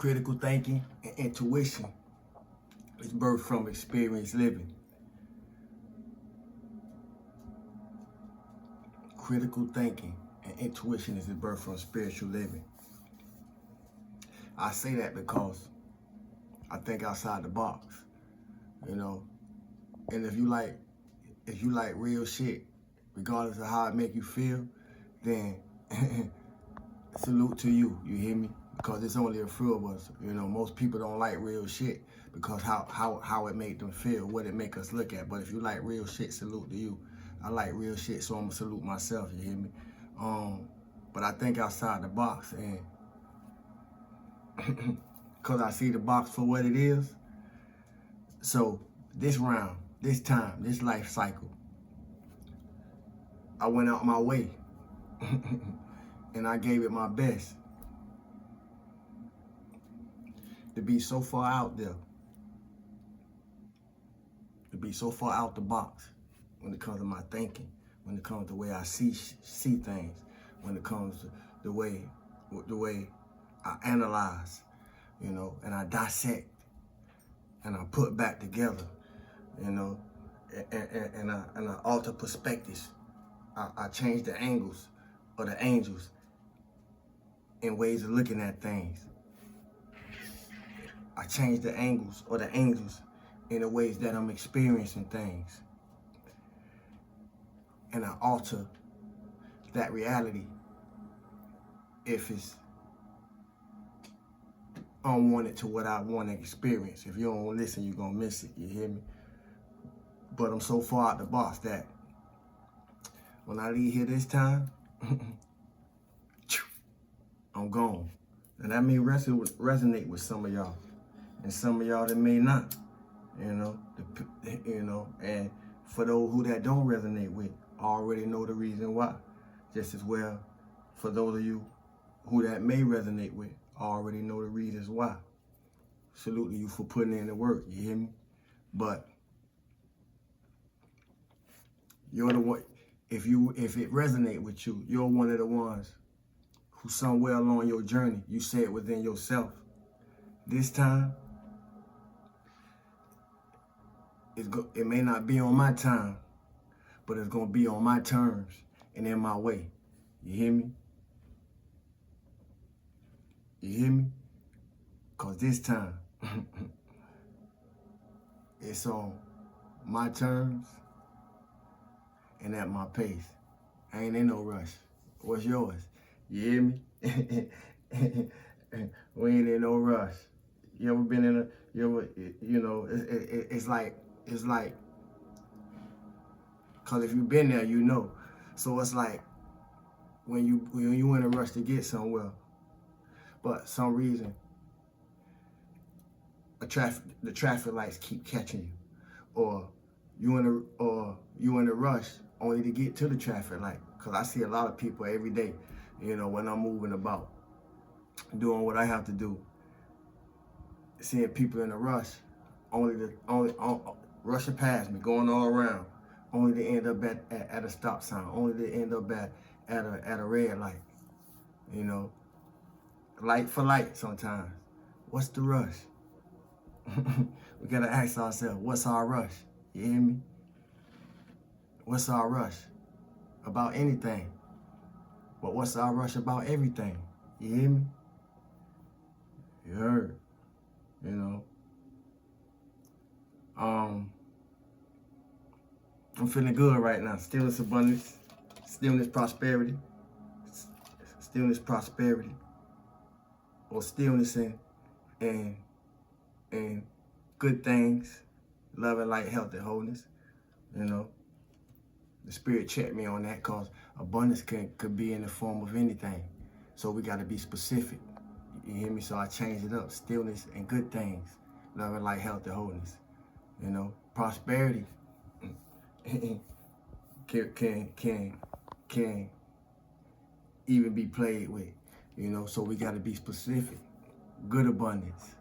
Critical thinking and intuition is birthed from experience living. Critical thinking and intuition is birthed from spiritual living. I say that because I think outside the box, you know. And if you like real shit, regardless of how it make you feel, then salute to you. You hear me? Because it's only a few of us. You know, most people don't like real shit because how it make them feel, what it make us look at. But if you like real shit, salute to you. I like real shit, so I'm gonna salute myself. You hear me? But I think outside the box, and because I see the box for what it is. So this round, this time, this life cycle, I went out my way and I gave it my best to be so far out there, to be so far out the box when it comes to my thinking, when it comes to the way I see things, when it comes to the way I analyze, you know, and I dissect and I put back together, you know, and I alter perspectives. I change the angles or the angels in ways of looking at things. I change the angles or the angels in the ways that I'm experiencing things. And I alter that reality if it's unwanted to what I want to experience. If you don't listen, you're going to miss it. You hear me? But I'm so far out the box that when I leave here this time, I'm gone. And that may resonate with some of y'all. And some of y'all that may not, you know, and for those who that don't resonate with, already know the reason why. Just as well, for those of you who that may resonate with, already know the reasons why. Salute to you for putting in the work, you hear me? But you're the one, if it resonate with you, you're one of the ones who somewhere along your journey, you say it within yourself. This time, it may not be on my time, but it's gonna be on my terms and in my way. You hear me? You hear me? Cause this time, it's on my terms and at my pace. I ain't in no rush. What's yours? You hear me? We ain't in no rush. You ever been in it's like, cause if you've been there, you know. So it's like when you in a rush to get somewhere, but some reason the traffic lights keep catching you, or you in a rush only to get to the traffic light. Cause I see a lot of people every day, you know, when I'm moving about, doing what I have to do, seeing people in a rush, only rushing past me, going all around, only to end up at a stop sign, only to end up at a red light, you know, light for light sometimes. What's the rush? We gotta ask ourselves, what's our rush? You hear me? What's our rush? About anything. But what's our rush about everything? You hear me? You heard, you know. I'm feeling good right now. Stillness, abundance, stillness, prosperity, or stillness and good things, love and light, health and wholeness. You know, the spirit checked me on that because abundance could be in the form of anything. So we got to be specific. You hear me? So I changed it up. Stillness and good things, love and light, health and wholeness. You know, prosperity can even be played with. You know, so we got to be specific. Good abundance,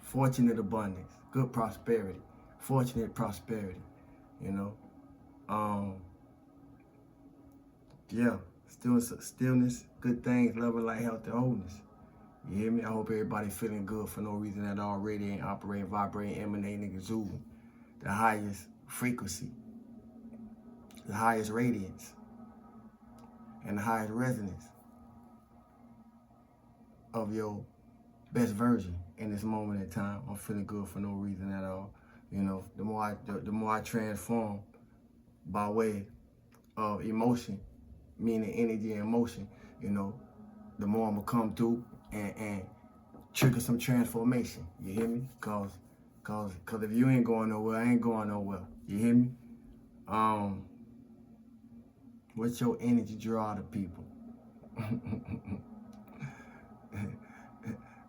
fortunate abundance, good prosperity, fortunate prosperity. You know, yeah, stillness, good things, love and light, health and wholeness. You hear me? I hope everybody feeling good for no reason at all, radiating, operating, vibrating, emanating, exuding the highest frequency, the highest radiance, and the highest resonance of your best version in this moment in time. I'm feeling good for no reason at all. You know, the more I transform by way of emotion, meaning energy and emotion, you know, the more I'm gonna come through and trigger some transformation. You hear me? Cause if you ain't going nowhere, I ain't going nowhere. You hear me? What's your energy draw to people?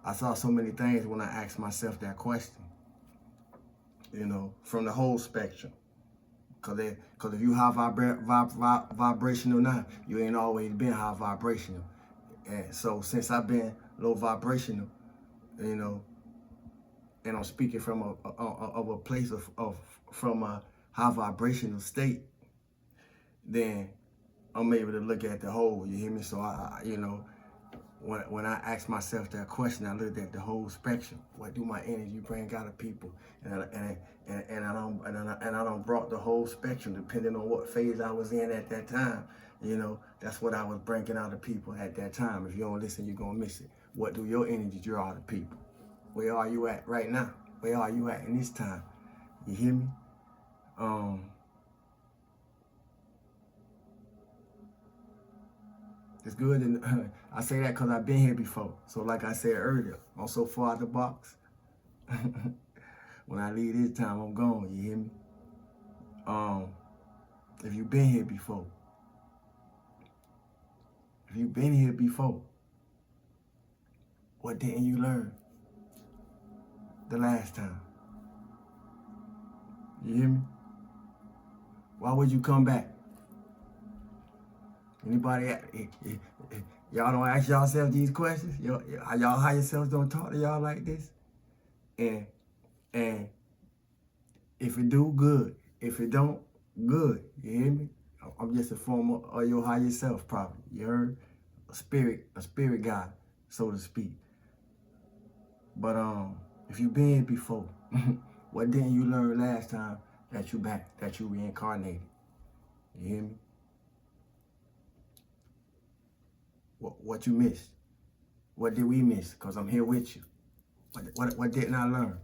I saw so many things when I asked myself that question. You know, from the whole spectrum. Cause if you high vibrational now, you ain't always been high vibrational. And so since I've been low vibrational, you know, and I'm speaking from a place from a high vibrational state, then I'm able to look at the whole. You hear me? So I you know, when I ask myself that question, I looked at the whole spectrum. What do my energy bring out of people? And I don't brought the whole spectrum, depending on what phase I was in at that time. You know, that's what I was bringing out of people at that time. If you don't listen, you're gonna miss it. What do your energy draw out of people? Where are you at right now? Where are you at in this time? You hear me? It's good, and I say that because I've been here before. So like I said earlier, I'm so far out the box. When I leave this time, I'm gone, you hear me? If you've been here before, what didn't you learn the last time? You hear me? Why would you come back? Anybody, y'all don't ask yourself these questions? Y'all higher selves don't talk to y'all like this? And if it do, good. If it don't, good. You hear me? I'm just a form of your higher self, probably. You heard? A spirit guide, so to speak. But if you've been here before, what didn't you learn last time that you back, that you reincarnated? You hear me? What you missed? What did we miss? Because I'm here with you. What didn't I learn?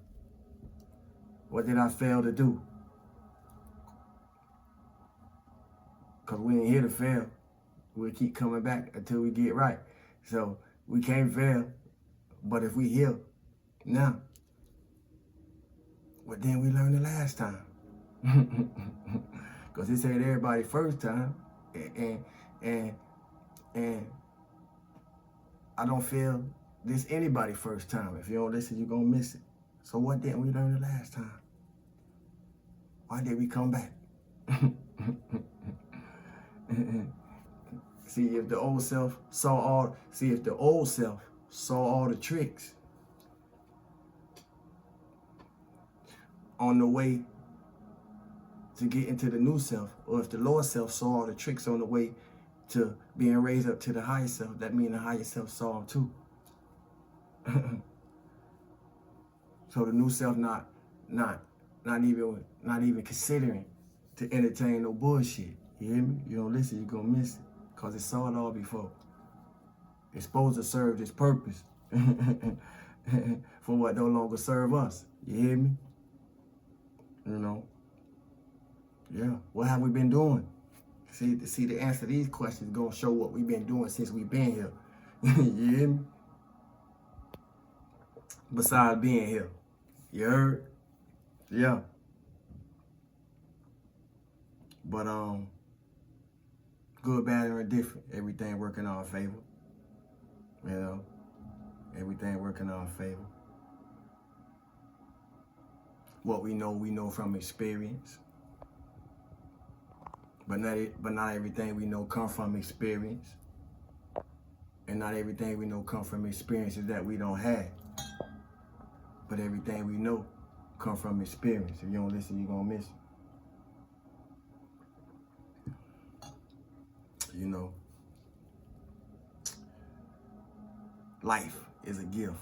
What did I fail to do? Because we ain't here to fail. We'll keep coming back until we get right. So we can't fail. But if we heal now, what didn't we learn the last time? Because it said everybody first time. And I don't feel this anybody first time. If you don't listen, you're going to miss it. So what didn't we learn the last time? Why did we come back? See, if the old self saw all the tricks on the way to get into the new self, or if the lower self saw all the tricks on the way to being raised up to the higher self, that means the higher self saw them too. So the new self not even considering to entertain no bullshit. You hear me? You don't listen, you're gonna miss it. Cause it saw it all before. It's supposed to serve this purpose for what no longer serve us. You hear me? You know? Yeah. What have we been doing? See, the answer to these questions is gonna show what we've been doing since we've been here. You hear me? Besides being here. You heard? Yeah. But good, bad, or indifferent, everything working in our favor. You know? Everything working in our favor. What we know from experience. But not everything we know come from experience. And not everything we know come from experiences that we don't have. But everything we know come from experience. If you don't listen, you're gonna miss it. You know. life is a gift.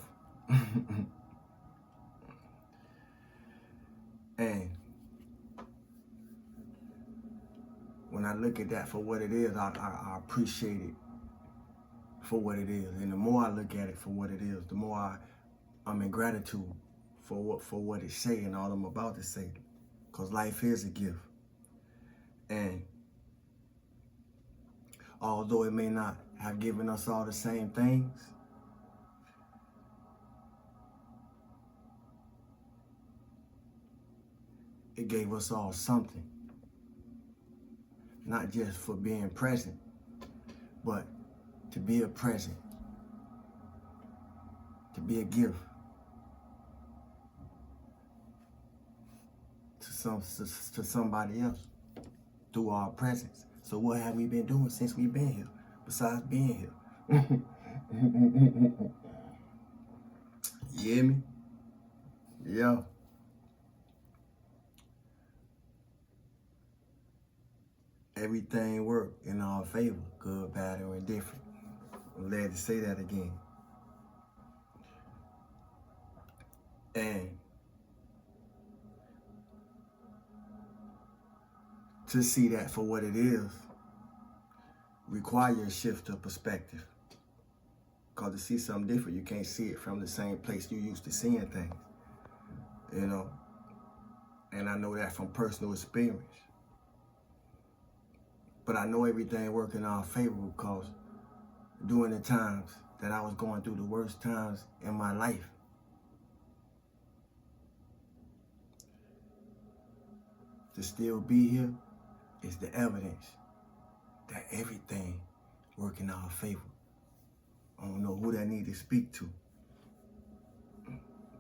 And when I look at that for what it is, I appreciate it for what it is. And the more I look at it for what it is, the more I'm in gratitude for what it's saying and all I'm about to say. Because life is a gift. And although it may not have given us all the same things, it gave us all something. Not just for being present, but to be a present, to be a gift to somebody else through our presence. So what have we been doing since we've been here, besides being here? You hear me? Yeah. Everything worked in our favor, good, bad, or indifferent. I'm glad to say that again. And to see that for what it is requires a shift of perspective. Because to see something different, you can't see it from the same place you used to seeing things. You know? And I know that from personal experience. But I know everything worked in our favor because during the times that I was going through the worst times in my life, to still be here is the evidence that everything worked in our favor. I don't know who that need to speak to,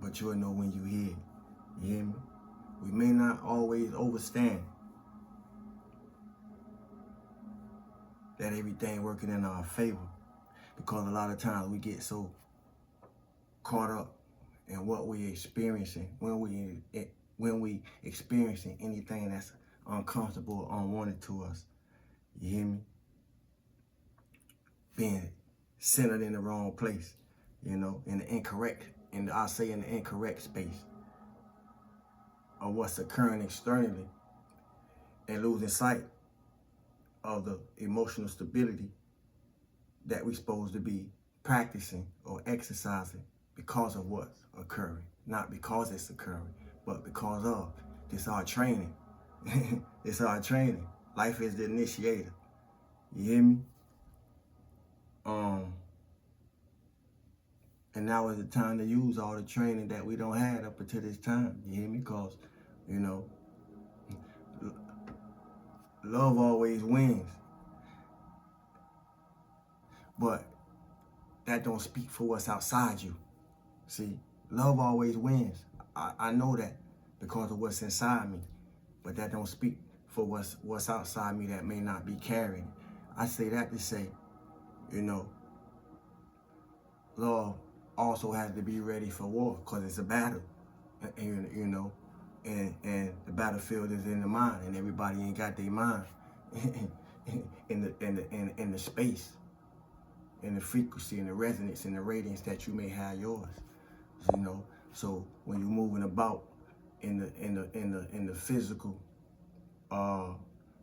but you'll know when you hear it. You hear me? We may not always understand that everything working in our favor, because a lot of times we get so caught up in what we experiencing when we experiencing anything that's uncomfortable or unwanted to us. You hear me? Being centered in the wrong place, you know, in the incorrect, in the incorrect space of what's occurring externally, and losing sight of the emotional stability that we're supposed to be practicing or exercising because of what's occurring. Not because it's occurring, but because of. This our training. It's our training. Life is the initiator. You hear me? And now is the time to use all the training that we don't have up until this time. You hear me? Because, you know, love always wins. But that don't speak for what's outside you. See, love always wins. I know that because of what's inside me. But that don't speak for what's outside me that may not be carrying. I say that to say, you know, love also has to be ready for war because it's a battle, you know, and the battlefield is in the mind, and everybody ain't got their mind in the space, in the frequency, in the resonance, in the radiance that you may have yours, you know. So when you're moving about in the physical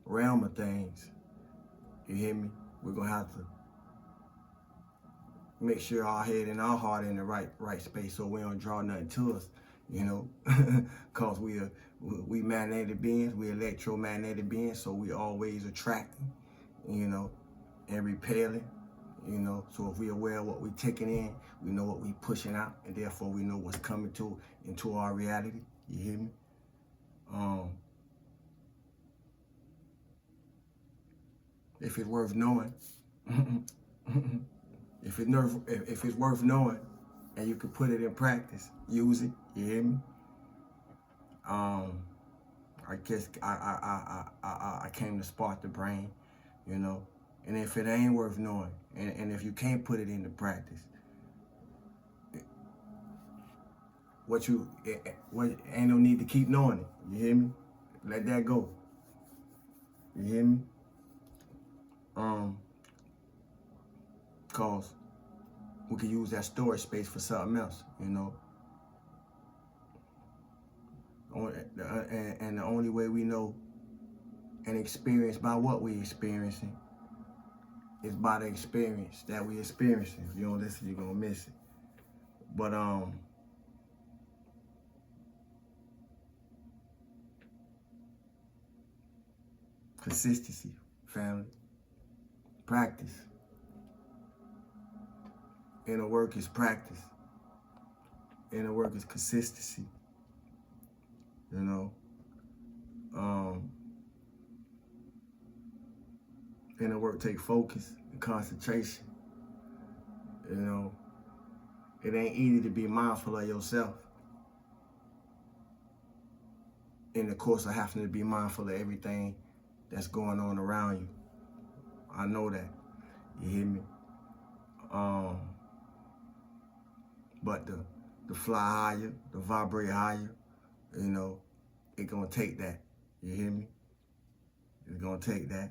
realm of things, you hear me? We're gonna have to make sure our head and our heart in the right space so we don't draw nothing to us, you know, because we magnetic beings, we electromagnetic beings, so we always attracting, you know, and repelling, you know. So if we're aware of what we're taking in, we know what we're pushing out, and therefore we know what's coming into our reality. You hear me? If it's worth knowing, if it's worth knowing, and you can put it in practice, use it. You hear me? I guess I came to spark the brain, you know. And if it ain't worth knowing, and if you can't put it into practice, what ain't no need to keep knowing it. You hear me? Let that go. You hear me? Cause we can use that storage space for something else, you know. And the only way we know and experience by what we experiencing is by the experience that we experiencing. If you don't listen, you're gonna miss it. But consistency, family, practice. Inner work is practice. Inner work is consistency. You know, inner work take focus and concentration. You know, it ain't easy to be mindful of yourself in the course of having to be mindful of everything that's going on around you. I know that. You hear me? But the fly higher, the vibrate higher, you know, it gonna take that. You hear me? It's gonna take that.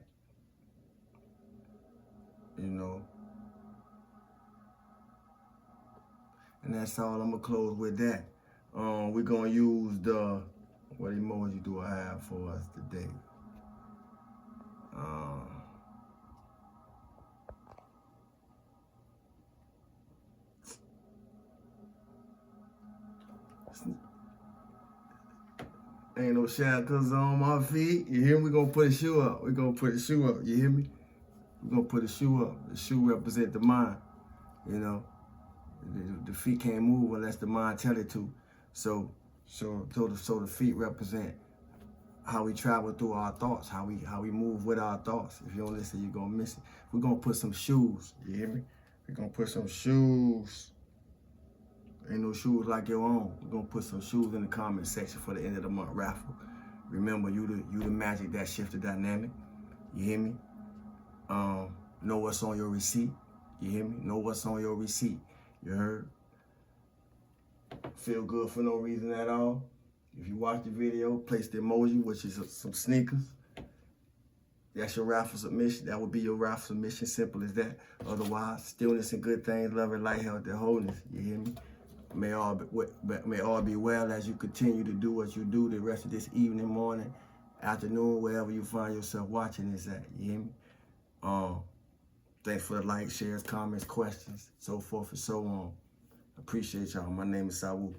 You know. And that's all. I'm gonna close with that. We're gonna use what emoji do I have for us today? Ain't no shackles on my feet. You hear me? We're gonna put a shoe up. We're gonna put a shoe up. You hear me? We're gonna put a shoe up. The shoe represent the mind. You know, the feet can't move unless the mind tell it to. So the feet represent how we travel through our thoughts, how we move with our thoughts. If you don't listen, you're gonna miss it. We're gonna put some shoes. You hear me? We're gonna put some shoes. Ain't no shoes like your own. We're gonna put some shoes in the comment section for the end of the month raffle. Remember, you the magic that shifts the dynamic. You hear me? Know what's on your receipt. You hear me? Know what's on your receipt. You heard? Feel good for no reason at all. If you watch the video, place the emoji, which is some sneakers. That's your raffle submission. That would be your raffle submission. Simple as that. Otherwise, stillness and good things, love and light, health and wholeness. You hear me? May all be well as you continue to do what you do the rest of this evening, morning, afternoon, wherever you find yourself watching this at. You hear me? Thanks for the likes, shares, comments, questions, so forth and so on. Appreciate y'all. My name is Sawu.